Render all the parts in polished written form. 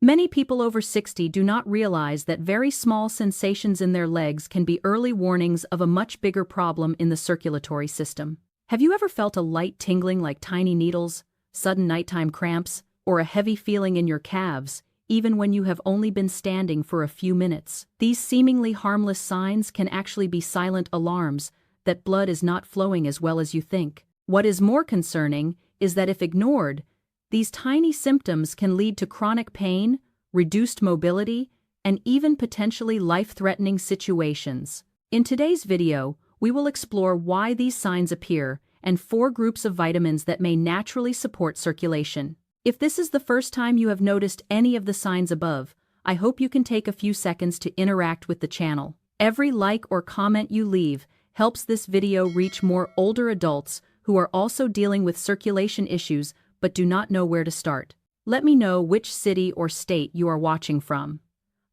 Many people over 60 do not realize that very small sensations in their legs can be early warnings of a much bigger problem in the circulatory system. Have you ever felt a light tingling like tiny needles, sudden nighttime cramps, or a heavy feeling in your calves, even when you have only been standing for a few minutes? These seemingly harmless signs can actually be silent alarms that blood is not flowing as well as you think. What is more concerning is that if ignored, these tiny symptoms can lead to chronic pain, reduced mobility, and even potentially life-threatening situations. In today's video, we will explore why these signs appear and 4 groups of vitamins that may naturally support circulation. If this is the first time you have noticed any of the signs above, I hope you can take a few seconds to interact with the channel. Every like or comment you leave helps this video reach more older adults who are also dealing with circulation issues but do not know where to start. Let me know which city or state you are watching from.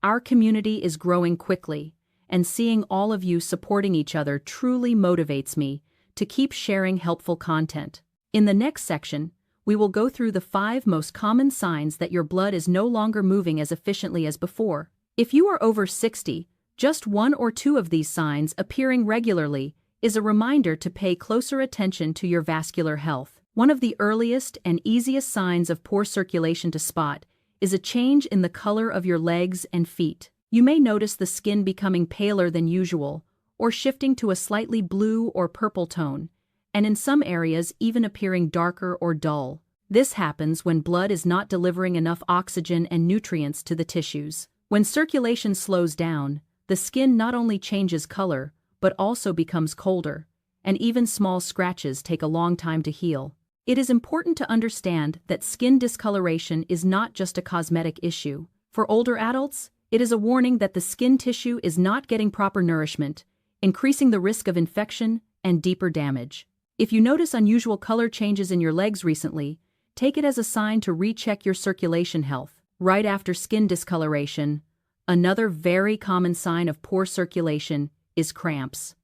Our community is growing quickly, and seeing all of you supporting each other truly motivates me to keep sharing helpful content. In the next section, we will go through the 5 most common signs that your blood is no longer moving as efficiently as before. If you are over 60, just 1 or 2 of these signs appearing regularly is a reminder to pay closer attention to your vascular health. One of the earliest and easiest signs of poor circulation to spot is a change in the color of your legs and feet. You may notice the skin becoming paler than usual, or shifting to a slightly blue or purple tone, and in some areas even appearing darker or dull. This happens when blood is not delivering enough oxygen and nutrients to the tissues. When circulation slows down, the skin not only changes color, but also becomes colder, and even small scratches take a long time to heal. It is important to understand that skin discoloration is not just a cosmetic issue. For older adults, it is a warning that the skin tissue is not getting proper nourishment, increasing the risk of infection and deeper damage. If you notice unusual color changes in your legs recently, take it as a sign to recheck your circulation health. Right after skin discoloration, another very common sign of poor circulation is cramps.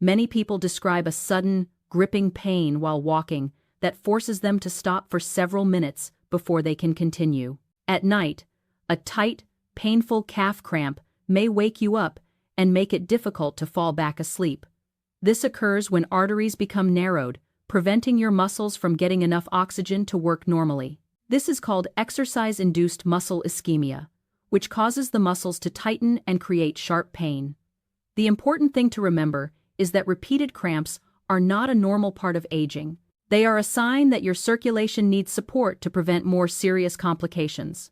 Many people describe a sudden, gripping pain while walking that forces them to stop for several minutes before they can continue. At night, a tight, painful calf cramp may wake you up and make it difficult to fall back asleep. This occurs when arteries become narrowed, preventing your muscles from getting enough oxygen to work normally. This is called exercise-induced muscle ischemia, which causes the muscles to tighten and create sharp pain. The important thing to remember is that repeated cramps are not a normal part of aging. They are a sign that your circulation needs support to prevent more serious complications.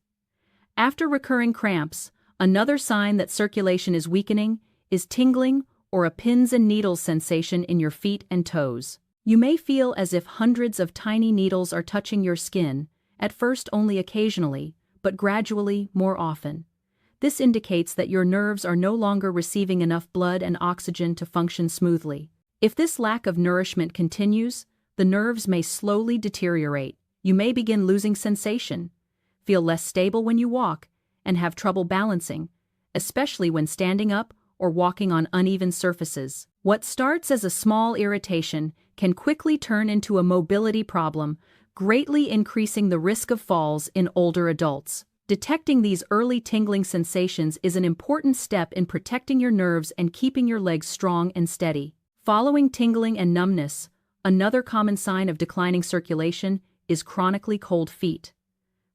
After recurring cramps, another sign that circulation is weakening is tingling or a pins and needles sensation in your feet and toes. You may feel as if hundreds of tiny needles are touching your skin, at first only occasionally, but gradually more often. This indicates that your nerves are no longer receiving enough blood and oxygen to function smoothly. If this lack of nourishment continues, the nerves may slowly deteriorate. You may begin losing sensation, feel less stable when you walk, and have trouble balancing, especially when standing up or walking on uneven surfaces. What starts as a small irritation can quickly turn into a mobility problem, greatly increasing the risk of falls in older adults. Detecting these early tingling sensations is an important step in protecting your nerves and keeping your legs strong and steady. Following tingling and numbness, another common sign of declining circulation is chronically cold feet.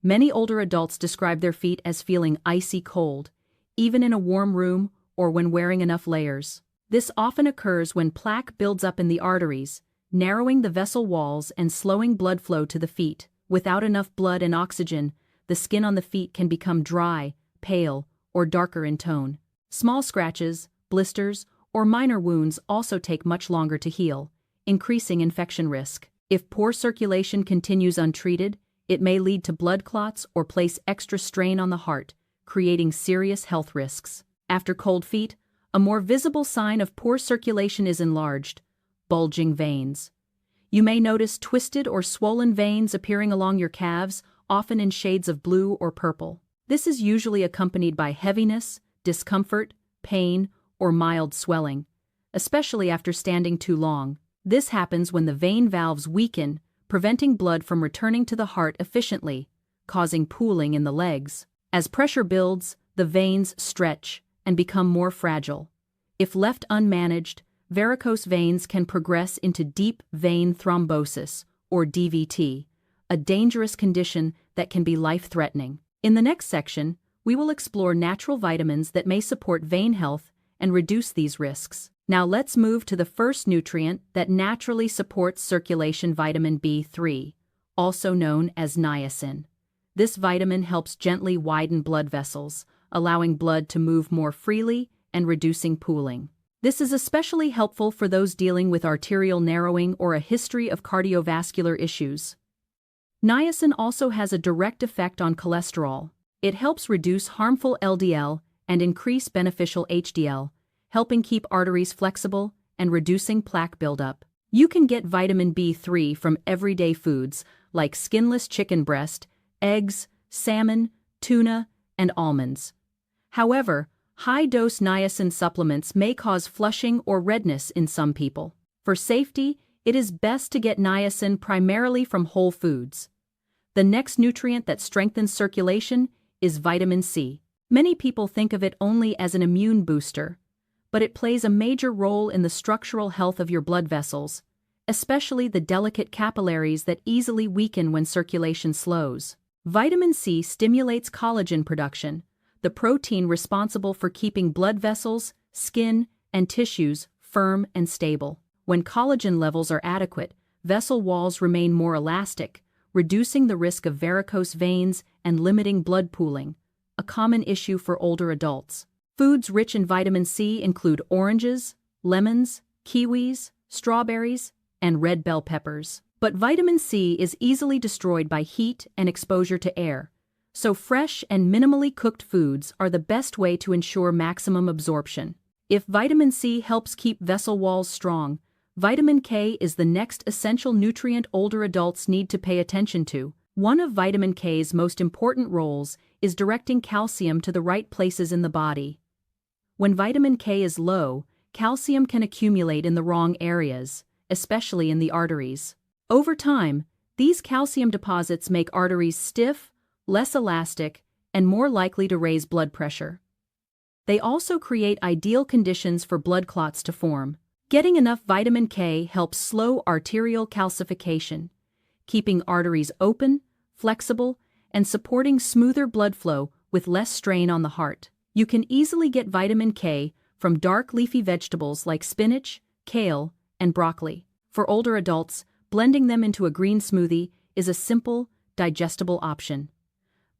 Many older adults describe their feet as feeling icy cold, even in a warm room or when wearing enough layers. This often occurs when plaque builds up in the arteries, narrowing the vessel walls and slowing blood flow to the feet. Without enough blood and oxygen, the skin on the feet can become dry, pale, or darker in tone. Small scratches, blisters, or minor wounds also take much longer to heal, increasing infection risk. If poor circulation continues untreated, it may lead to blood clots or place extra strain on the heart, creating serious health risks. After cold feet, a more visible sign of poor circulation is enlarged, bulging veins. You may notice twisted or swollen veins appearing along your calves, often in shades of blue or purple. This is usually accompanied by heaviness, discomfort, pain, or mild swelling, especially after standing too long. This happens when the vein valves weaken, preventing blood from returning to the heart efficiently, causing pooling in the legs. As pressure builds, the veins stretch and become more fragile. If left unmanaged, varicose veins can progress into deep vein thrombosis, or DVT, a dangerous condition that can be life-threatening. In the next section, we will explore natural vitamins that may support vein health and reduce these risks. Now let's move to the first nutrient that naturally supports circulation: vitamin B3, also known as niacin. This vitamin helps gently widen blood vessels, allowing blood to move more freely and reducing pooling. This is especially helpful for those dealing with arterial narrowing or a history of cardiovascular issues. Niacin also has a direct effect on cholesterol. It helps reduce harmful LDL and increase beneficial HDL, helping keep arteries flexible and reducing plaque buildup. You can get vitamin B3 from everyday foods like skinless chicken breast, eggs, salmon, tuna, and almonds. However, high-dose niacin supplements may cause flushing or redness in some people. For safety, it is best to get niacin primarily from whole foods. The next nutrient that strengthens circulation is vitamin C. Many people think of it only as an immune booster, but it plays a major role in the structural health of your blood vessels, especially the delicate capillaries that easily weaken when circulation slows. Vitamin C stimulates collagen production, the protein responsible for keeping blood vessels, skin, and tissues firm and stable. When collagen levels are adequate, vessel walls remain more elastic, reducing the risk of varicose veins and limiting blood pooling, a common issue for older adults. Foods rich in vitamin C include oranges, lemons, kiwis, strawberries, and red bell peppers. But vitamin C is easily destroyed by heat and exposure to air, so fresh and minimally cooked foods are the best way to ensure maximum absorption. If vitamin C helps keep vessel walls strong, vitamin K is the next essential nutrient older adults need to pay attention to. One of vitamin K's most important roles is directing calcium to the right places in the body. When vitamin K is low, calcium can accumulate in the wrong areas, especially in the arteries. Over time, these calcium deposits make arteries stiff, less elastic, and more likely to raise blood pressure. They also create ideal conditions for blood clots to form. Getting enough vitamin K helps slow arterial calcification, keeping arteries open, flexible, and supporting smoother blood flow with less strain on the heart. You can easily get vitamin K from dark leafy vegetables like spinach, kale, and broccoli. For older adults, blending them into a green smoothie is a simple, digestible option.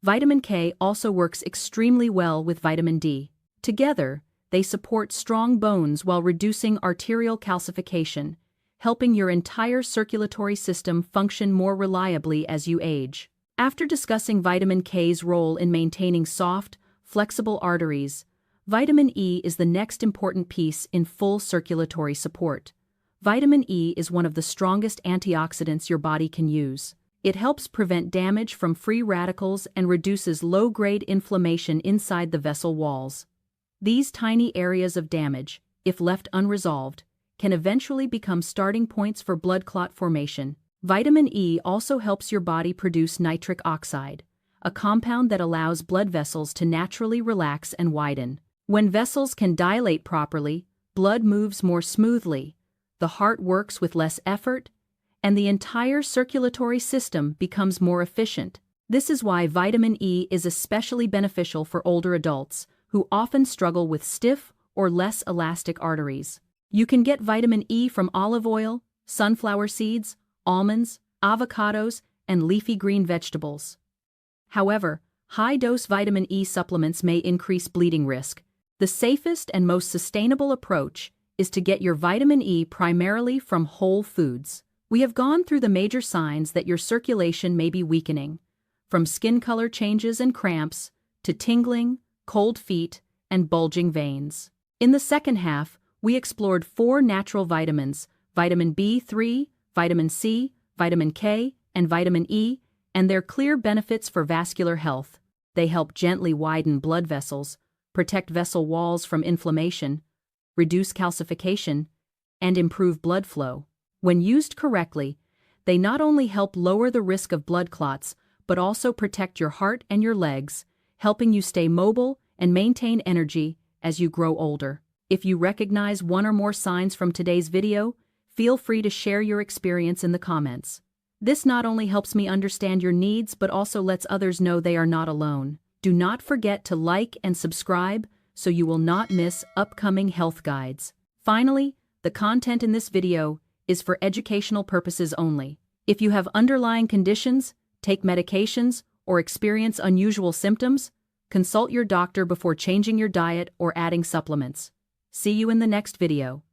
Vitamin K also works extremely well with vitamin D. Together, they support strong bones while reducing arterial calcification, helping your entire circulatory system function more reliably as you age. After discussing vitamin K's role in maintaining soft, flexible arteries, vitamin E is the next important piece in full circulatory support. Vitamin E is one of the strongest antioxidants your body can use. It helps prevent damage from free radicals and reduces low-grade inflammation inside the vessel walls. These tiny areas of damage, if left unresolved, can eventually become starting points for blood clot formation. Vitamin E also helps your body produce nitric oxide, a compound that allows blood vessels to naturally relax and widen. When vessels can dilate properly, blood moves more smoothly, the heart works with less effort, and the entire circulatory system becomes more efficient. This is why vitamin E is especially beneficial for older adults who often struggle with stiff or less elastic arteries. You can get vitamin E from olive oil, sunflower seeds, almonds, avocados, and leafy green vegetables. However, high-dose vitamin E supplements may increase bleeding risk. The safest and most sustainable approach is to get your vitamin E primarily from whole foods. We have gone through the major signs that your circulation may be weakening, from skin color changes and cramps to tingling, cold feet, and bulging veins. In the second half, we explored 4 natural vitamins: vitamin B3, vitamin C, vitamin K, and vitamin E, and their clear benefits for vascular health. They help gently widen blood vessels, protect vessel walls from inflammation, reduce calcification, and improve blood flow. When used correctly, they not only help lower the risk of blood clots, but also protect your heart and your legs, helping you stay mobile and maintain energy as you grow older. If you recognize one or more signs from today's video, feel free to share your experience in the comments. This not only helps me understand your needs but also lets others know they are not alone. Do not forget to like and subscribe so you will not miss upcoming health guides. Finally, the content in this video is for educational purposes only. If you have underlying conditions, take medications, or experience unusual symptoms, consult your doctor before changing your diet or adding supplements. See you in the next video.